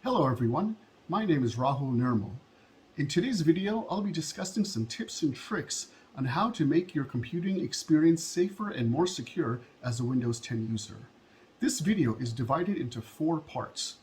Hello everyone, my name is Rahul Nirmal. In today's video, I'll be discussing some tips and tricks on how to make your computing experience safer and more secure as a Windows 10 user. This video is divided into 4 parts.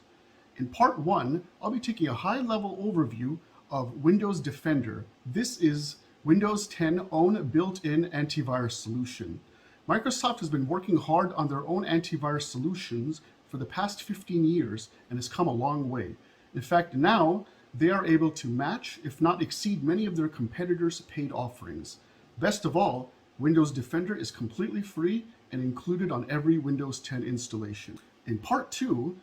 In part 1, I'll be taking a high-level overview of Windows Defender. This is Windows 10's own built-in antivirus solution. Microsoft has been working hard on their own antivirus solutions for the past 15 years and has come a long way. In fact, now they are able to match, if not exceed, many of their competitors' paid offerings. Best of all, Windows Defender is completely free and included on every Windows 10 installation. In part 2,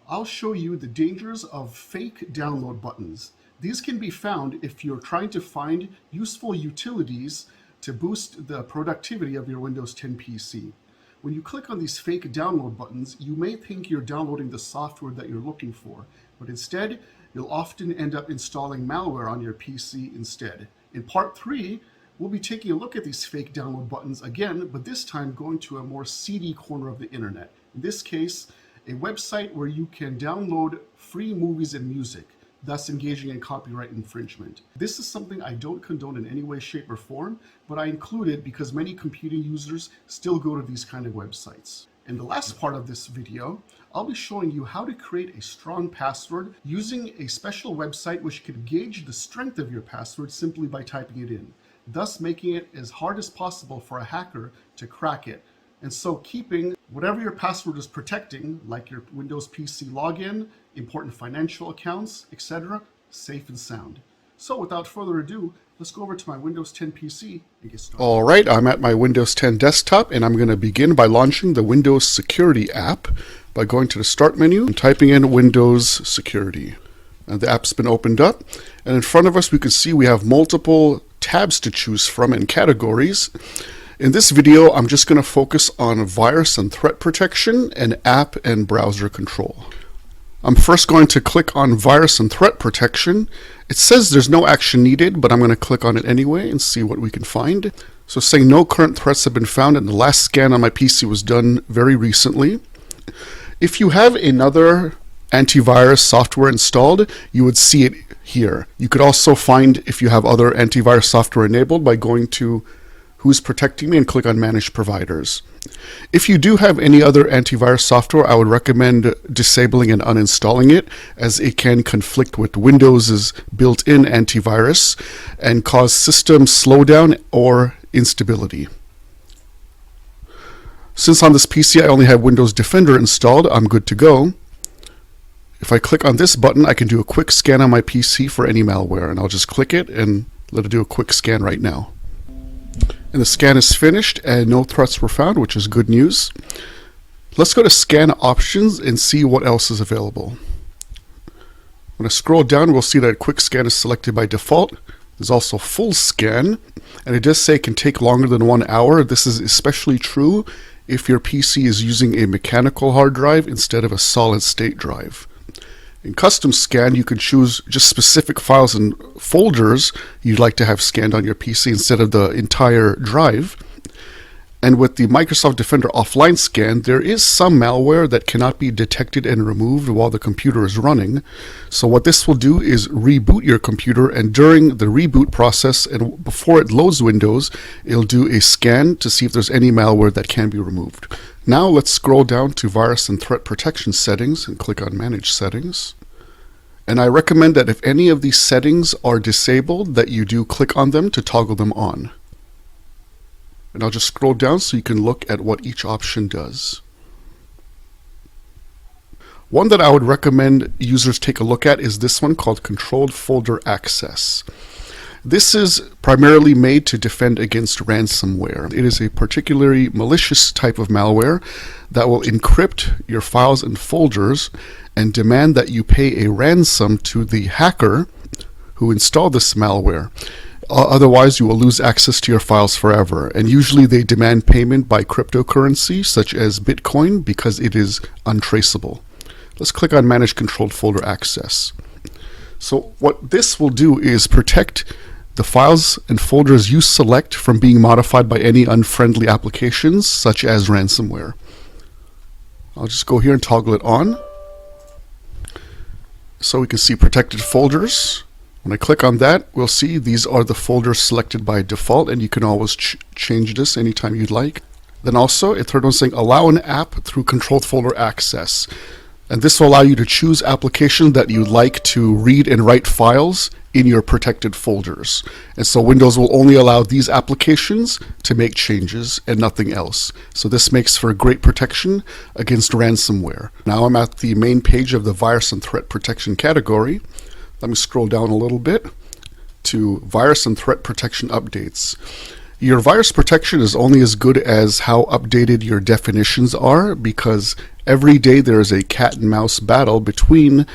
I'll show you the dangers of fake download buttons. These can be found if you're trying to find useful utilities to boost the productivity of your Windows 10 PC. When you click on these fake download buttons, you may think you're downloading the software that you're looking for, but instead, you'll often end up installing malware on your PC instead. In part 3, we'll be taking a look at these fake download buttons again, but this time going to a more seedy corner of the internet. In this case, a website where you can download free movies and music, thus engaging in copyright infringement. This is something I don't condone in any way, shape, or form, but I include it because many computing users still go to these kind of websites. In the last part of this video, I'll be showing you how to create a strong password using a special website which can gauge the strength of your password simply by typing it in, thus making it as hard as possible for a hacker to crack it, and so keeping whatever your password is protecting, like your Windows PC login, important financial accounts, etc., safe and sound. So without further ado, let's go over to my Windows 10 PC and get started. All right, I'm at my Windows 10 desktop, and I'm going to begin by launching the Windows Security app by going to the Start menu and typing in Windows Security. And the app's been opened up, and in front of us we can see we have multiple tabs to choose from and categories. In this video, I'm just going to focus on virus and threat protection and app and browser control. I'm first going to click on virus and threat protection. It says there's no action needed, but I'm going to click on it anyway and see what we can find. So it's saying no current threats have been found, and the last scan on my PC was done very recently. If you have another antivirus software installed, you would see it here. You could also find if you have other antivirus software enabled by going to Who's Protecting Me and click on Manage Providers. If you do have any other antivirus software, I would recommend disabling and uninstalling it, as it can conflict with Windows's built-in antivirus and cause system slowdown or instability. Since on this PC I only have Windows Defender installed, I'm good to go. If I click on this button, I can do a quick scan on my PC for any malware, and I'll just click it and let it do a quick scan right now. And the scan is finished and no threats were found, which is good news. Let's go to Scan Options and see what else is available. When I scroll down, we'll see that Quick Scan is selected by default. There's also Full Scan, and it does say it can take longer than 1 hour. This is especially true if your PC is using a mechanical hard drive instead of a solid state drive. In Custom Scan, you can choose just specific files and folders you'd like to have scanned on your PC instead of the entire drive. And with the Microsoft Defender Offline Scan, there is some malware that cannot be detected and removed while the computer is running. So what this will do is reboot your computer, and during the reboot process and before it loads Windows, it'll do a scan to see if there's any malware that can be removed. Now let's scroll down to Virus and Threat Protection Settings and click on Manage Settings. And I recommend that if any of these settings are disabled, that you do click on them to toggle them on. And I'll just scroll down so you can look at what each option does. One that I would recommend users take a look at is this one called Controlled Folder Access. This is primarily made to defend against ransomware. It is a particularly malicious type of malware that will encrypt your files and folders and demand that you pay a ransom to the hacker who installed this malware. Otherwise, you will lose access to your files forever. And usually they demand payment by cryptocurrency, such as Bitcoin, because it is untraceable. Let's click on Manage Controlled Folder Access. So what this will do is protect the files and folders you select from being modified by any unfriendly applications, such as ransomware. I'll just go here and toggle it on. So we can see protected folders. When I click on that, we'll see these are the folders selected by default, and you can always change this anytime you'd like. Then also, a third one saying allow an app through controlled folder access. And this will allow you to choose applications that you'd like to read and write files in your protected folders. And so Windows will only allow these applications to make changes and nothing else. So this makes for great protection against ransomware. Now I'm at the main page of the virus and threat protection category. Let me scroll down a little bit to virus and threat protection updates. Your virus protection is only as good as how updated your definitions are, because every day there is a cat and mouse battle between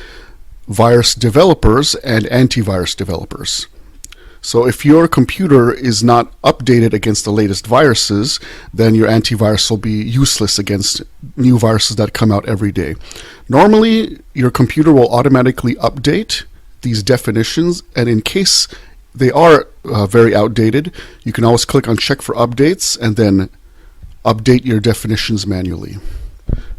virus developers and antivirus developers. So if your computer is not updated against the latest viruses, then your antivirus will be useless against new viruses that come out every day. Normally, your computer will automatically update these definitions, and in case they are very outdated, you can always click on check for updates and then update your definitions manually.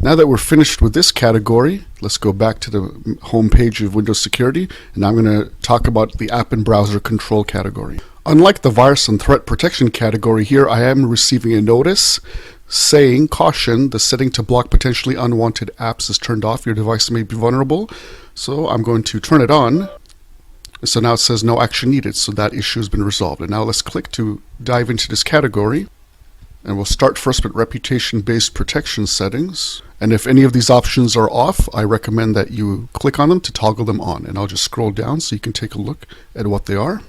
Now that we're finished with this category, let's go back to the home page of Windows Security, and I'm going to talk about the app and browser control category. Unlike the virus and threat protection category here, I am receiving a notice saying, caution, the setting to block potentially unwanted apps is turned off. Your device may be vulnerable. So I'm going to turn it on. So now it says no action needed. So that issue has been resolved. And now let's click to dive into this category. And we'll start first with reputation-based protection settings. And if any of these options are off, I recommend that you click on them to toggle them on. And I'll just scroll down so you can take a look at what they are.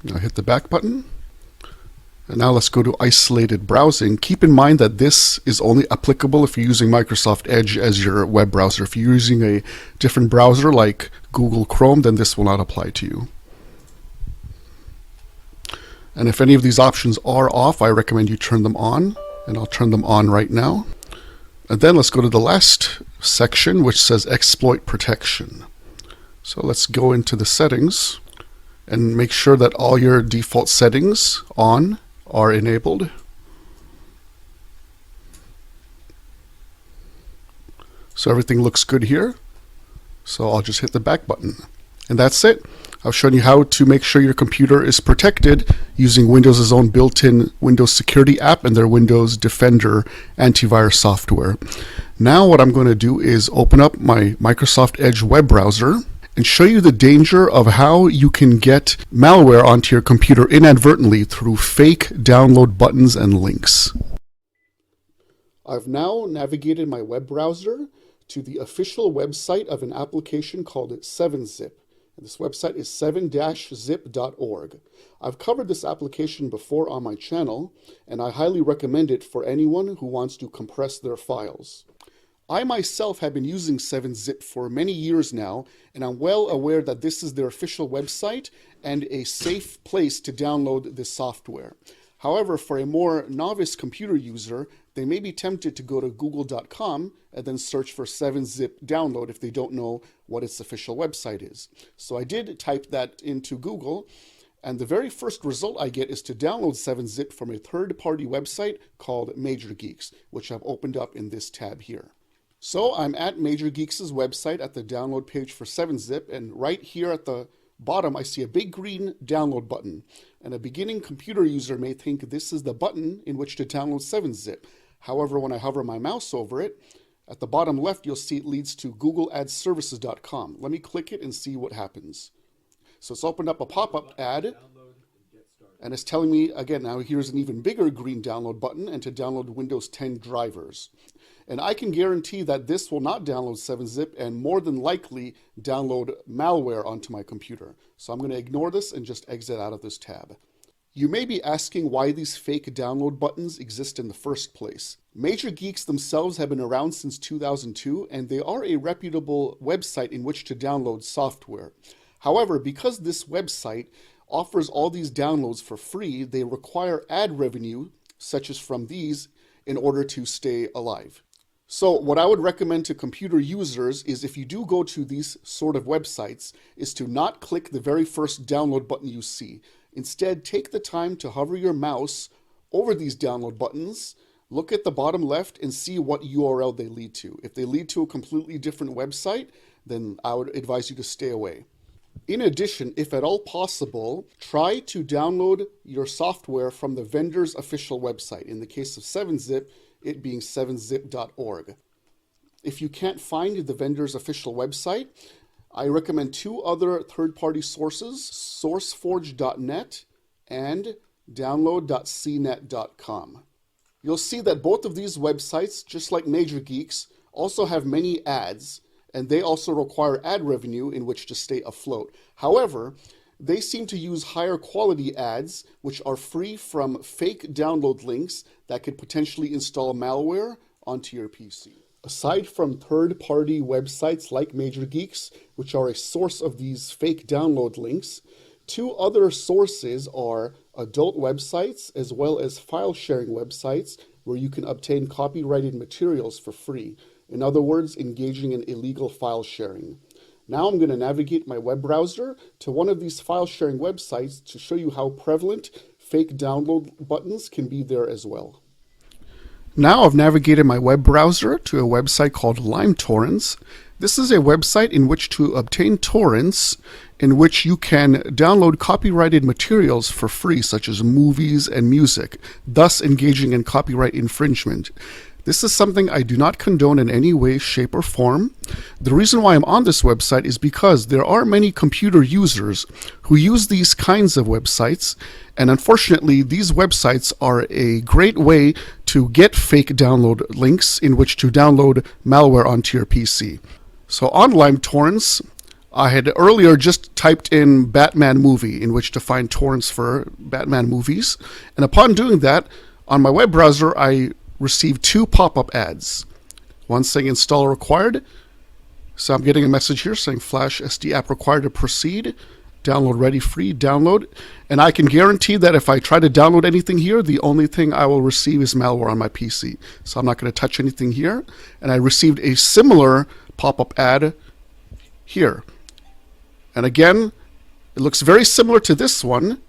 Now hit the back button. And now let's go to isolated browsing. Keep in mind that this is only applicable if you're using Microsoft Edge as your web browser. If you're using a different browser like Google Chrome, then this will not apply to you. And if any of these options are off, I recommend you turn them on, and I'll turn them on right now. And then let's go to the last section, which says exploit protection. So let's go into the settings and make sure that all your default settings are enabled. So everything looks good here. So I'll just hit the back button. And that's it. I've shown you how to make sure your computer is protected using Windows' own built-in Windows Security app and their Windows Defender antivirus software. Now what I'm going to do is open up my Microsoft Edge web browser and show you the danger of how you can get malware onto your computer inadvertently through fake download buttons and links. I've now navigated my web browser to the official website of an application called 7-Zip. This website is 7-zip.org. I've covered this application before on my channel, and I highly recommend it for anyone who wants to compress their files. I myself have been using 7-Zip for many years now, and I'm well aware that this is their official website and a safe place to download this software. However, for a more novice computer user, they may be tempted to go to google.com and then search for 7-Zip download if they don't know what its official website is. So I did type that into Google, and the very first result I get is to download 7-Zip from a third-party website called Major Geeks, which I've opened up in this tab here. So I'm at Major Geeks' website at the download page for 7-Zip, and right here at the bottom I see a big green download button. And a beginning computer user may think this is the button in which to download 7-Zip. However, when I hover my mouse over it, at the bottom left you'll see it leads to googleadservices.com. Let me click it and see what happens. So it's opened up a pop-up ad, and it's telling me, again, now here's an even bigger green download button and to download Windows 10 drivers. And I can guarantee that this will not download 7-Zip and more than likely download malware onto my computer. So I'm going to ignore this and just exit out of this tab. You may be asking why these fake download buttons exist in the first place. Major Geeks themselves have been around since 2002, and they are a reputable website in which to download software. However, because this website offers all these downloads for free, they require ad revenue, such as from these, in order to stay alive. So what I would recommend to computer users is, if you do go to these sort of websites, is to not click the very first download button you see. Instead, take the time to hover your mouse over these download buttons, look at the bottom left and see what URL they lead to. If they lead to a completely different website, then I would advise you to stay away. In addition, if at all possible, try to download your software from the vendor's official website. In the case of 7-Zip, it being 7zip.org. If you can't find the vendor's official website, I recommend two other third-party sources, sourceforge.net and download.cnet.com. You'll see that both of these websites, just like Major Geeks, also have many ads, and they also require ad revenue in which to stay afloat. However, they seem to use higher quality ads, which are free from fake download links that could potentially install malware onto your PC. Aside from third-party websites like Major Geeks, which are a source of these fake download links, two other sources are adult websites as well as file-sharing websites where you can obtain copyrighted materials for free. In other words, engaging in illegal file sharing. Now I'm going to navigate my web browser to one of these file-sharing websites to show you how prevalent fake download buttons can be there as well. Now I've navigated my web browser to a website called LimeTorrents. This is a website in which to obtain torrents in which you can download copyrighted materials for free, such as movies and music, thus engaging in copyright infringement. This is something I do not condone in any way, shape, or form. The reason why I'm on this website is because there are many computer users who use these kinds of websites, and unfortunately, these websites are a great way to get fake download links in which to download malware onto your PC. So on LimeTorrents, I had earlier just typed in Batman movie in which to find torrents for Batman movies, and upon doing that, on my web browser, I received two pop-up ads. One saying install required. So I'm getting a message here saying Flash SD app required to proceed. Download ready, free, download. And I can guarantee that if I try to download anything here, the only thing I will receive is malware on my PC. So I'm not going to touch anything here. And I received a similar pop-up ad here. And again, it looks very similar to this one.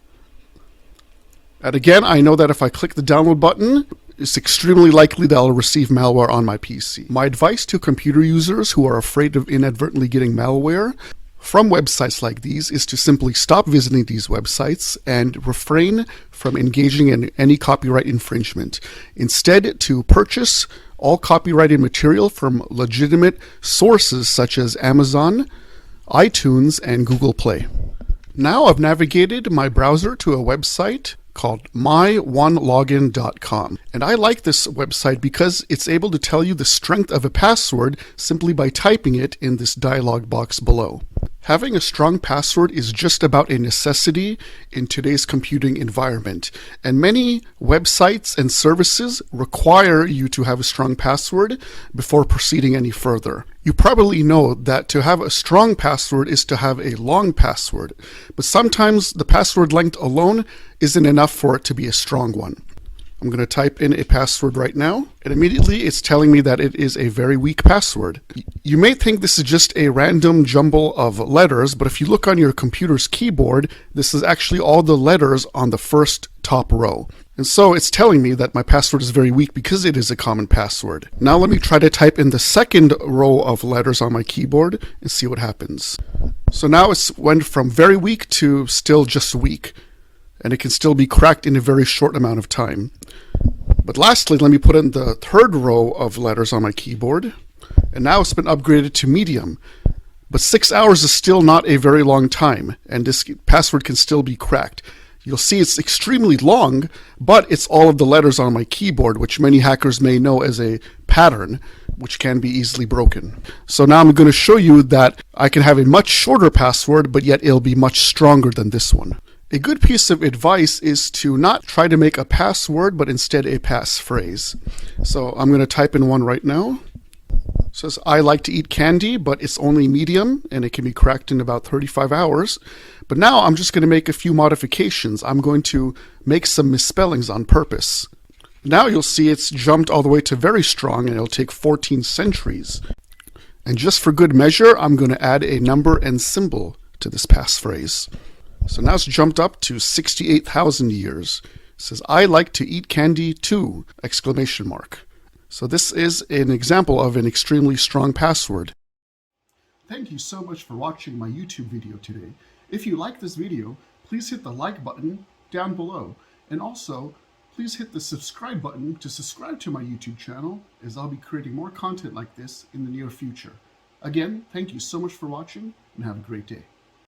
And again, I know that if I click the download button, it's extremely likely that I'll receive malware on my PC. My advice to computer users who are afraid of inadvertently getting malware from websites like these is to simply stop visiting these websites and refrain from engaging in any copyright infringement. Instead, to purchase all copyrighted material from legitimate sources such as Amazon, iTunes, and Google Play. Now I've navigated my browser to a website called my1login.com. And I like this website because it's able to tell you the strength of a password simply by typing it in this dialog box below. Having a strong password is just about a necessity in today's computing environment, and many websites and services require you to have a strong password before proceeding any further. You probably know that to have a strong password is to have a long password, but sometimes the password length alone isn't enough for it to be a strong one. I'm going to type in a password right now, and immediately it's telling me that it is a very weak password. You may think this is just a random jumble of letters, but if you look on your computer's keyboard, this is actually all the letters on the first top row. And so it's telling me that my password is very weak because it is a common password. Now let me try to type in the second row of letters on my keyboard and see what happens. So now it's went from very weak to still just weak, and it can still be cracked in a very short amount of time. But lastly, let me put in the third row of letters on my keyboard, and now it's been upgraded to medium. But 6 hours is still not a very long time, and this password can still be cracked. You'll see it's extremely long, but it's all of the letters on my keyboard, which many hackers may know as a pattern, which can be easily broken. So now I'm going to show you that I can have a much shorter password, but yet it'll be much stronger than this one. A good piece of advice is to not try to make a password, but instead a passphrase. So I'm going to type in one right now. It says, I like to eat candy, but it's only medium, and it can be cracked in about 35 hours. But now I'm just going to make a few modifications. I'm going to make some misspellings on purpose. Now you'll see it's jumped all the way to very strong, and it'll take 14 centuries. And just for good measure, I'm going to add a number and symbol to this passphrase. So now it's jumped up to 68,000 years. says, I like to eat candy too! Exclamation mark. So this is an example of an extremely strong password. Thank you so much for watching my YouTube video today. If you like this video, please hit the like button down below. And also, please hit the subscribe button to subscribe to my YouTube channel, as I'll be creating more content like this in the near future. Again, thank you so much for watching, and have a great day.